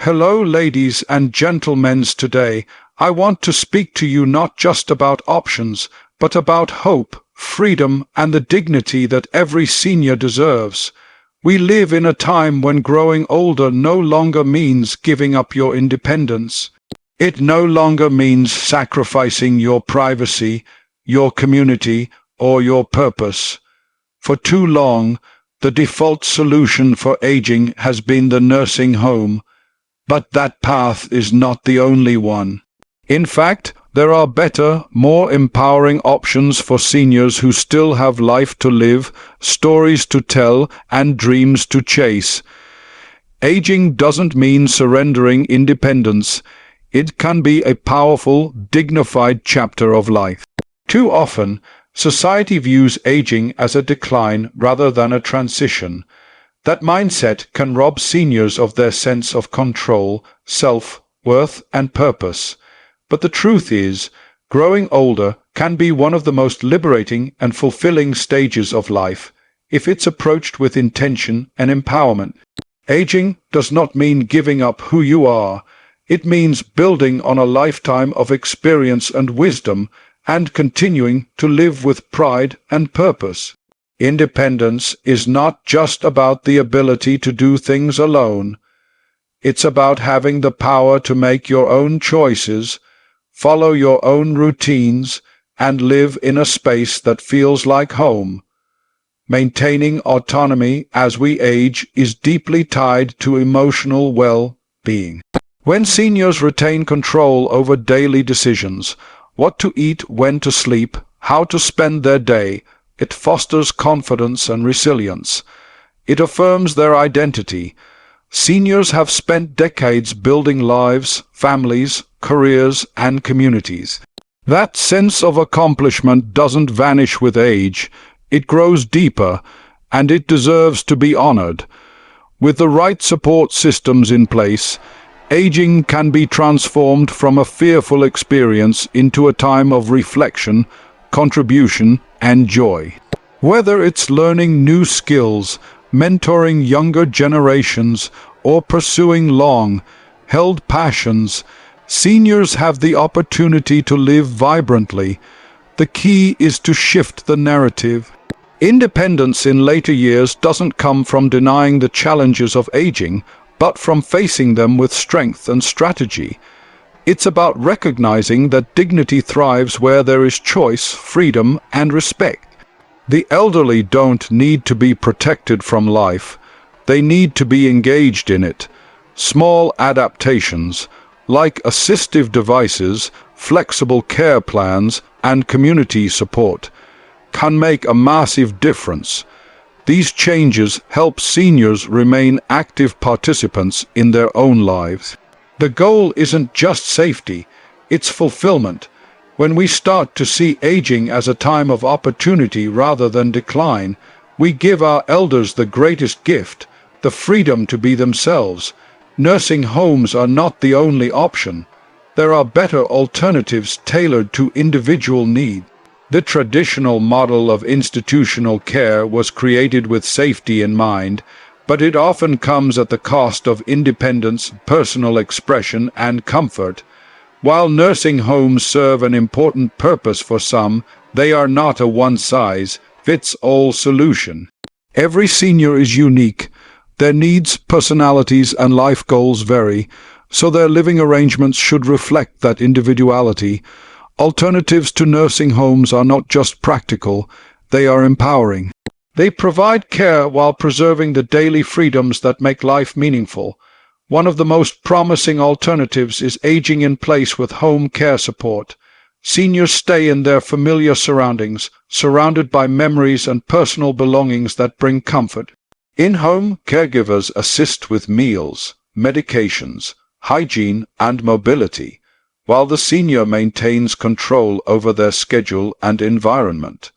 Hello, ladies and gentlemen. Today, I want to speak to you not just about options, but about hope, freedom, and the dignity that every senior deserves. We live in a time when growing older no longer means giving up your independence. It no longer means sacrificing your privacy, your community, or your purpose. For too long, the default solution for aging has been the nursing home. But that path is not the only one. In fact, there are better, more empowering options for seniors who still have life to live, stories to tell, and dreams to chase. Aging doesn't mean surrendering independence. It can be a powerful, dignified chapter of life. Too often, society views aging as a decline rather than a transition. That mindset can rob seniors of their sense of control, self-worth, and purpose. But the truth is, growing older can be one of the most liberating and fulfilling stages of life, if it's approached with intention and empowerment. Aging does not mean giving up who you are. It means building on a lifetime of experience and wisdom and continuing to live with pride and purpose. Independence is not just about the ability to do things alone. It's about having the power to make your own choices, follow your own routines, and live in a space that feels like home. Maintaining autonomy as we age is deeply tied to emotional well-being. When seniors retain control over daily decisions, what to eat, when to sleep, how to spend their day, it fosters confidence and resilience. It affirms their identity. Seniors have spent decades building lives, families, careers, and communities. That sense of accomplishment doesn't vanish with age. It grows deeper, and it deserves to be honored. With the right support systems in place, aging can be transformed from a fearful experience into a time of reflection, contribution, and joy. Whether it's learning new skills, mentoring younger generations, or pursuing long-held passions, seniors have the opportunity to live vibrantly. The key is to shift the narrative. Independence in later years doesn't come from denying the challenges of aging, but from facing them with strength and strategy. It's about recognizing that dignity thrives where there is choice, freedom, and respect. The elderly don't need to be protected from life. They need to be engaged in it. Small adaptations, like assistive devices, flexible care plans, and community support, can make a massive difference. These changes help seniors remain active participants in their own lives. The goal isn't just safety, it's fulfillment. When we start to see aging as a time of opportunity rather than decline, we give our elders the greatest gift, the freedom to be themselves. Nursing homes are not the only option. There are better alternatives tailored to individual needs. The traditional model of institutional care was created with safety in mind, but it often comes at the cost of independence, personal expression, and comfort. While nursing homes serve an important purpose for some, they are not a one-size-fits-all solution. Every senior is unique. Their needs, personalities, and life goals vary, so their living arrangements should reflect that individuality. Alternatives to nursing homes are not just practical, they are empowering. They provide care while preserving the daily freedoms that make life meaningful. One of the most promising alternatives is aging in place with home care support. Seniors stay in their familiar surroundings, surrounded by memories and personal belongings that bring comfort. In-home caregivers assist with meals, medications, hygiene, and mobility, while the senior maintains control over their schedule and environment.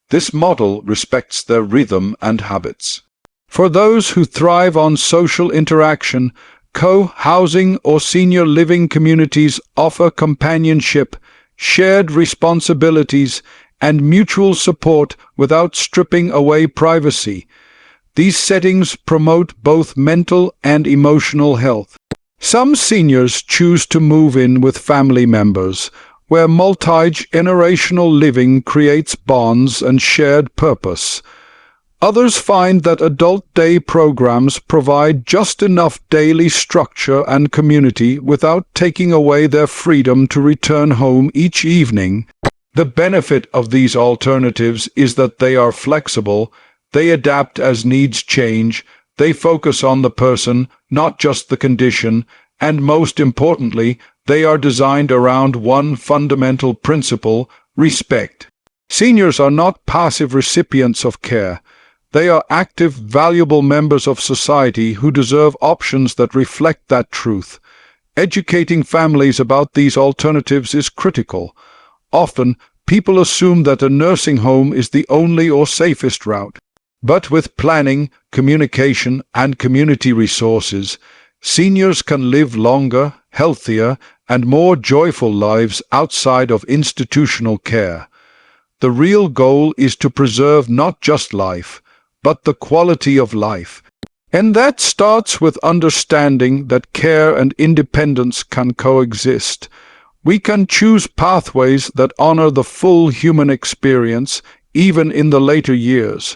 This model respects their rhythm and habits. For those who thrive on social interaction, co-housing or senior living communities offer companionship, shared responsibilities, and mutual support without stripping away privacy. These settings promote both mental and emotional health. Some seniors choose to move in with family members, where multi-generational living creates bonds and shared purpose. Others find that adult day programs provide just enough daily structure and community without taking away their freedom to return home each evening. The benefit of these alternatives is that they are flexible, they adapt as needs change, they focus on the person, not just the condition, and most importantly, they are designed around one fundamental principle: respect. Seniors are not passive recipients of care. They are active, valuable members of society who deserve options that reflect that truth. Educating families about these alternatives is critical. Often, people assume that a nursing home is the only or safest route. But with planning, communication, and community resources, seniors can live longer, healthier, and more joyful lives outside of institutional care. The real goal is to preserve not just life, but the quality of life. And that starts with understanding that care and independence can coexist. We can choose pathways that honor the full human experience, even in the later years.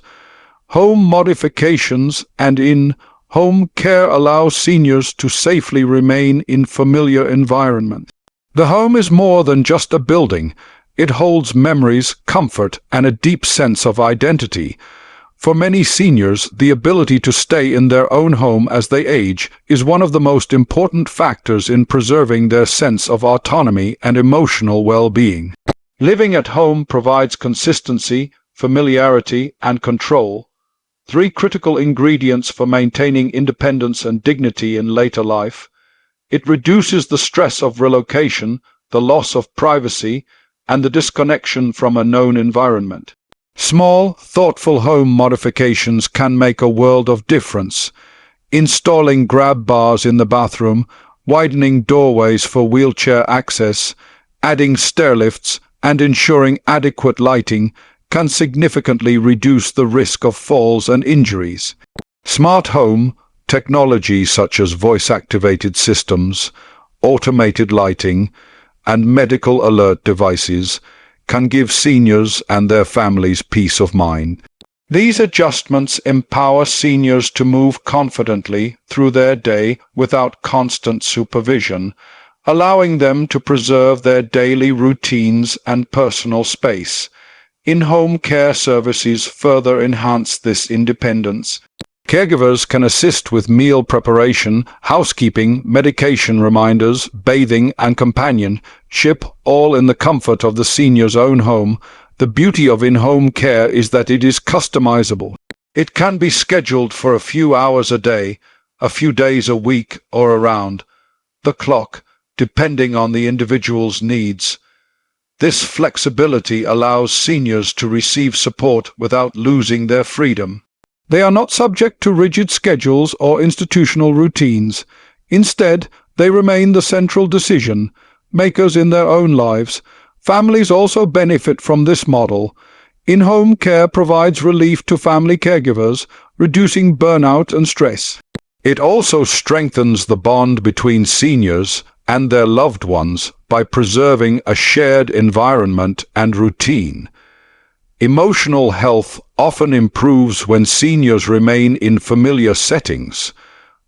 Home modifications and in-home care allow seniors to safely remain in familiar environments. The home is more than just a building. It holds memories, comfort, and a deep sense of identity. For many seniors, the ability to stay in their own home as they age is one of the most important factors in preserving their sense of autonomy and emotional well-being. Living at home provides consistency, familiarity, and control, three critical ingredients for maintaining independence and dignity in later life. It reduces the stress of relocation, the loss of privacy, and the disconnection from a known environment. Small, thoughtful home modifications can make a world of difference. Installing grab bars in the bathroom, widening doorways for wheelchair access, adding stairlifts, and ensuring adequate lighting can significantly reduce the risk of falls and injuries. Smart home technology such as voice-activated systems, automated lighting, and medical alert devices can give seniors and their families peace of mind. These adjustments empower seniors to move confidently through their day without constant supervision, allowing them to preserve their daily routines and personal space. In-home care services further enhance this independence. Caregivers can assist with meal preparation, housekeeping, medication reminders, bathing, and companionship, all in the comfort of the senior's own home. The beauty of in-home care is that it is customizable. It can be scheduled for a few hours a day, a few days a week, or around the clock, depending on the individual's needs. This flexibility allows seniors to receive support without losing their freedom. They are not subject to rigid schedules or institutional routines. Instead, they remain the central decision makers in their own lives. Families also benefit from this model. In-home care provides relief to family caregivers, reducing burnout and stress. It also strengthens the bond between seniors and their loved ones by preserving a shared environment and routine. Emotional health often improves when seniors remain in familiar settings,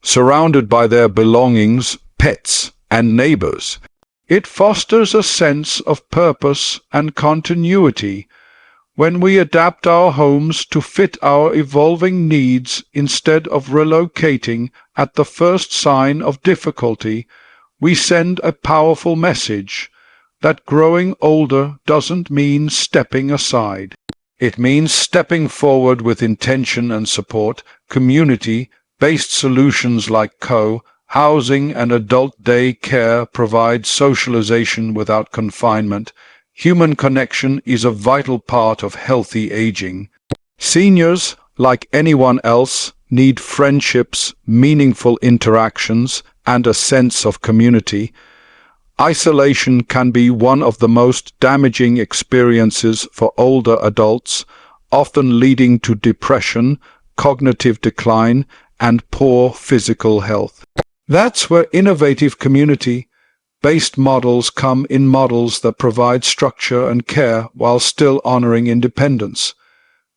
surrounded by their belongings, pets, and neighbors. It fosters a sense of purpose and continuity. When we adapt our homes to fit our evolving needs instead of relocating at the first sign of difficulty, we send a powerful message that growing older doesn't mean stepping aside. It means stepping forward with intention and support. Community-based solutions like co-housing and adult day care provide socialization without confinement. Human connection is a vital part of healthy aging. Seniors, like anyone else, need friendships, meaningful interactions, and a sense of community. Isolation can be one of the most damaging experiences for older adults, often leading to depression, cognitive decline, and poor physical health. That's where innovative community-based models come in, models that provide structure and care while still honoring independence.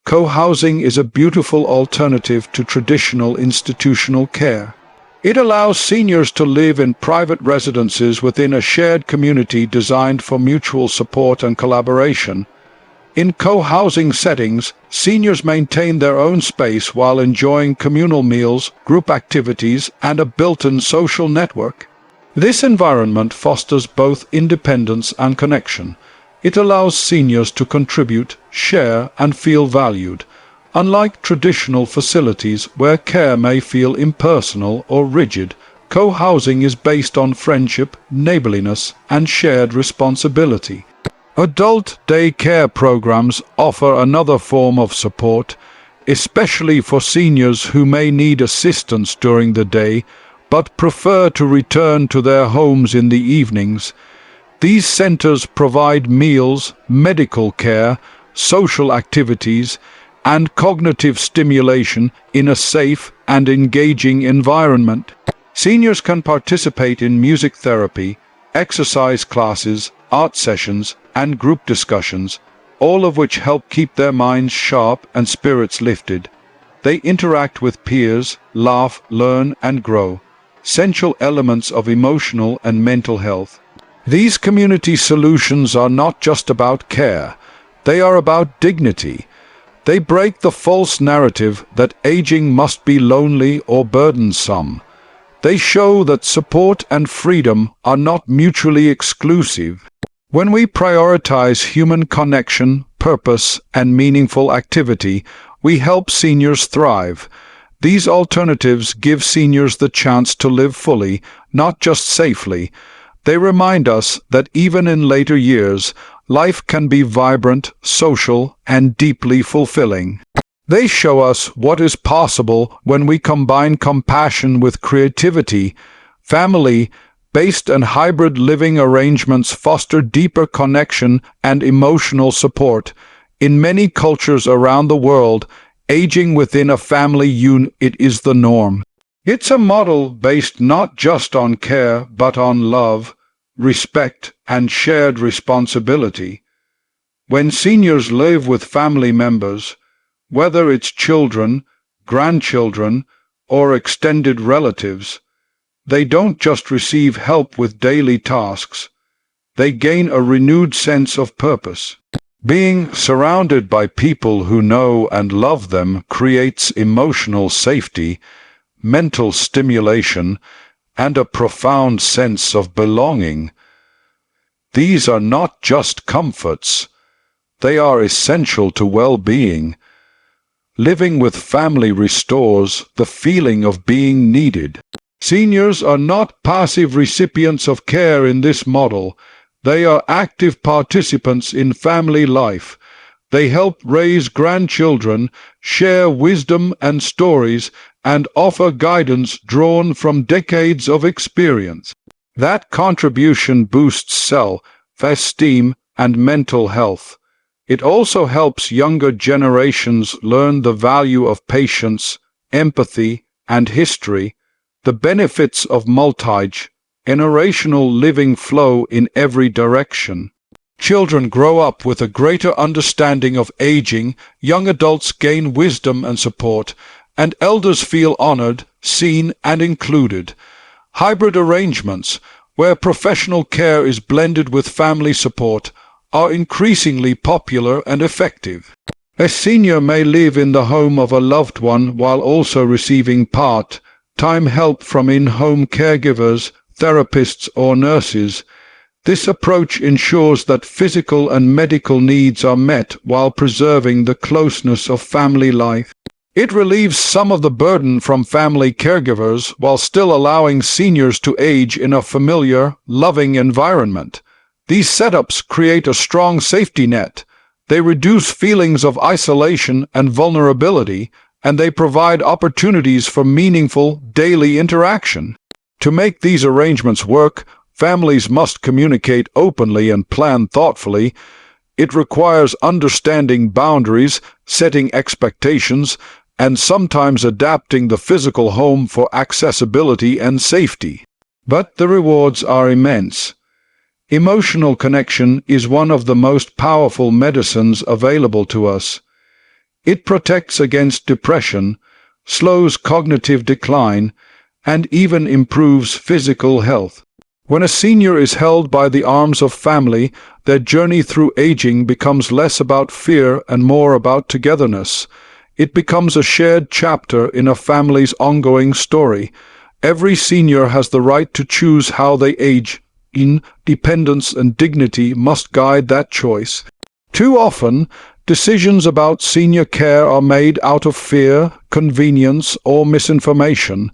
Co-housing is a beautiful alternative to traditional institutional care. It allows seniors to live in private residences within a shared community designed for mutual support and collaboration. In co-housing settings, seniors maintain their own space while enjoying communal meals, group activities, and a built-in social network. This environment fosters both independence and connection. It allows seniors to contribute, share, and feel valued, unlike traditional facilities where care may feel impersonal or rigid. Co-housing is based on friendship, neighborliness, and shared responsibility. Adult day care programs offer another form of support, especially for seniors who may need assistance during the day but prefer to return to their homes in the evenings. These centers provide meals, medical care, social activities, and cognitive stimulation in a safe and engaging environment. Seniors can participate in music therapy, exercise classes, art sessions, and group discussions, all of which help keep their minds sharp and spirits lifted. They interact with peers, laugh, learn, and grow, essential elements of emotional and mental health. These community solutions are not just about care, they are about dignity. They break the false narrative that aging must be lonely or burdensome. They show that support and freedom are not mutually exclusive. When we prioritize human connection, purpose, and meaningful activity, we help seniors thrive. These alternatives give seniors the chance to live fully, not just safely. They remind us that even in later years, life can be vibrant, social, and deeply fulfilling. They show us what is possible when we combine compassion with creativity. Family-based and hybrid living arrangements foster deeper connection and emotional support. In many cultures around the world, aging within a family unit is the norm. It's a model based not just on care, but on love, respect, and shared responsibility. When seniors live with family members, whether it's children, grandchildren, or extended relatives, they don't just receive help with daily tasks, they gain a renewed sense of purpose. Being surrounded by people who know and love them creates emotional safety, mental stimulation, and a profound sense of belonging. These are not just comforts, they are essential to well-being. Living with family restores the feeling of being needed. Seniors are not passive recipients of care in this model. They are active participants in family life. They help raise grandchildren, share wisdom and stories, and offer guidance drawn from decades of experience. That contribution boosts self-esteem and mental health. It also helps younger generations learn the value of patience, empathy, and history, the benefits of multi-generational living flow in every direction. Children grow up with a greater understanding of aging, young adults gain wisdom and support, and elders feel honored, seen, and included. Hybrid arrangements, where professional care is blended with family support, are increasingly popular and effective. A senior may live in the home of a loved one while also receiving part-time help from in-home caregivers, therapists, or nurses. This approach ensures that physical and medical needs are met while preserving the closeness of family life. It relieves some of the burden from family caregivers while still allowing seniors to age in a familiar, loving environment. These setups create a strong safety net. They reduce feelings of isolation and vulnerability, and they provide opportunities for meaningful, daily interaction. To make these arrangements work, families must communicate openly and plan thoughtfully. It requires understanding boundaries, setting expectations, and sometimes adapting the physical home for accessibility and safety. But the rewards are immense. Emotional connection is one of the most powerful medicines available to us. It protects against depression, slows cognitive decline, and even improves physical health. When a senior is held by the arms of family, their journey through aging becomes less about fear and more about togetherness. It becomes a shared chapter in a family's ongoing story. Every senior has the right to choose how they age. Independence and dignity must guide that choice. Too often, decisions about senior care are made out of fear, convenience, or misinformation.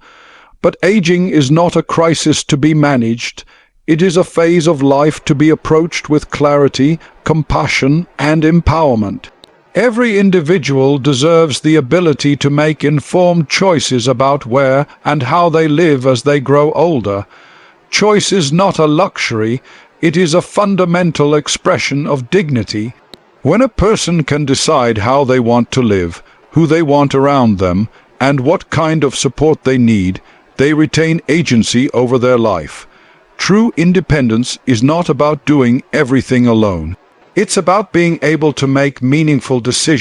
But aging is not a crisis to be managed. It is a phase of life to be approached with clarity, compassion, and empowerment. Every individual deserves the ability to make informed choices about where and how they live as they grow older. Choice is not a luxury, it is a fundamental expression of dignity. When a person can decide how they want to live, who they want around them, and what kind of support they need, they retain agency over their life. True independence is not about doing everything alone. It's about being able to make meaningful decisions